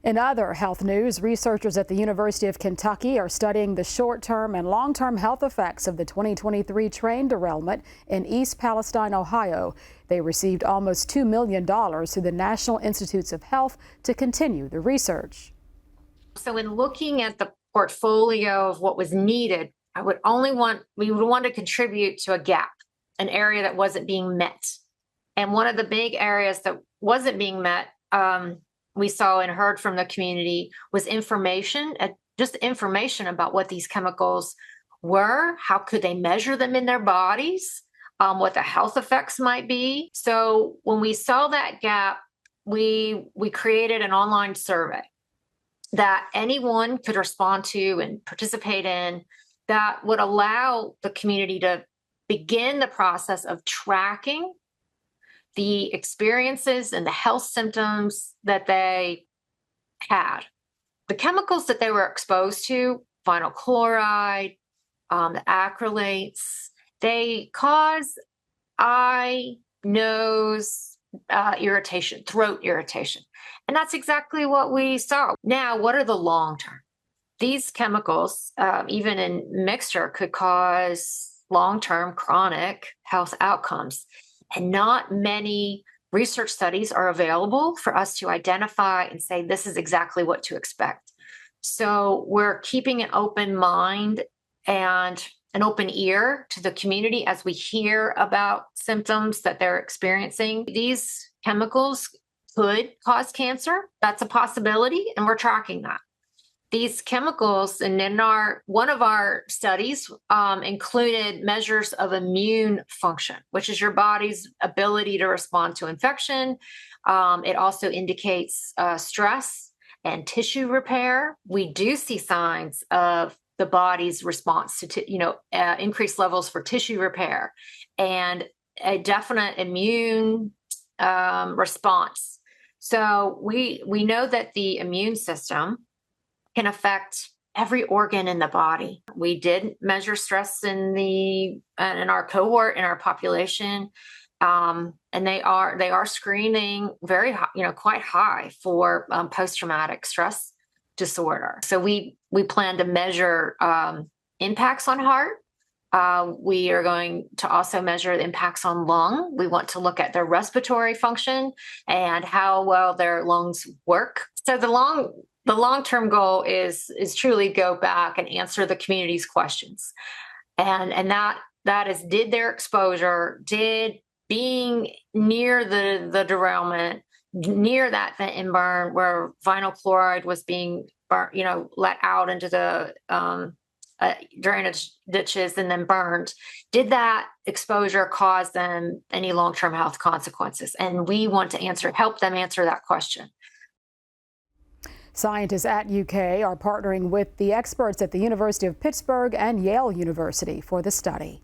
In other health news, researchers at the University of Kentucky are studying the short-term and long-term health effects of the 2023 train derailment in East Palestine, Ohio. They received almost $2 million through the National Institutes of Health to continue the research. So in looking at the portfolio of what was needed, we would want to contribute to a gap, an area that wasn't being met. And one of the big areas that wasn't being met, we saw and heard from the community, was information, just information about what these chemicals were, how could they measure them in their bodies, what the health effects might be. So when we saw that gap, we created an online survey that anyone could respond to and participate in that would allow the community to begin the process of tracking the experiences and the health symptoms that they had. The chemicals that they were exposed to, vinyl chloride, the acrylates, they cause eye, nose irritation, throat irritation. And that's exactly what we saw. Now, what are the long term? These chemicals, even in mixture, could cause long-term chronic health outcomes. And not many research studies are available for us to identify and say, this is exactly what to expect. So we're keeping an open mind and an open ear to the community as we hear about symptoms that they're experiencing. These chemicals could cause cancer. That's a possibility, and we're tracking that. These chemicals, and in one of our studies included measures of immune function, which is your body's ability to respond to infection. It also indicates stress and tissue repair. We do see signs of the body's response to increased levels for tissue repair and a definite immune response. So we know that the immune system can affect every organ in the body. We did measure stress in our cohort, in our population, and they are screening very high, quite high for post-traumatic stress disorder. So we plan to measure impacts on heart. We are going to also measure the impacts on lung. We want to look at their respiratory function and how well their lungs work. So the long-term goal is truly go back and answer the community's questions. And that is, did their exposure, did being near the derailment, near that vent and burn where vinyl chloride was being let out into the drainage ditches and then burned, did that exposure cause them any long-term health consequences? And we want to help them answer that question. Scientists at UK are partnering with the experts at the University of Pittsburgh and Yale University for the study.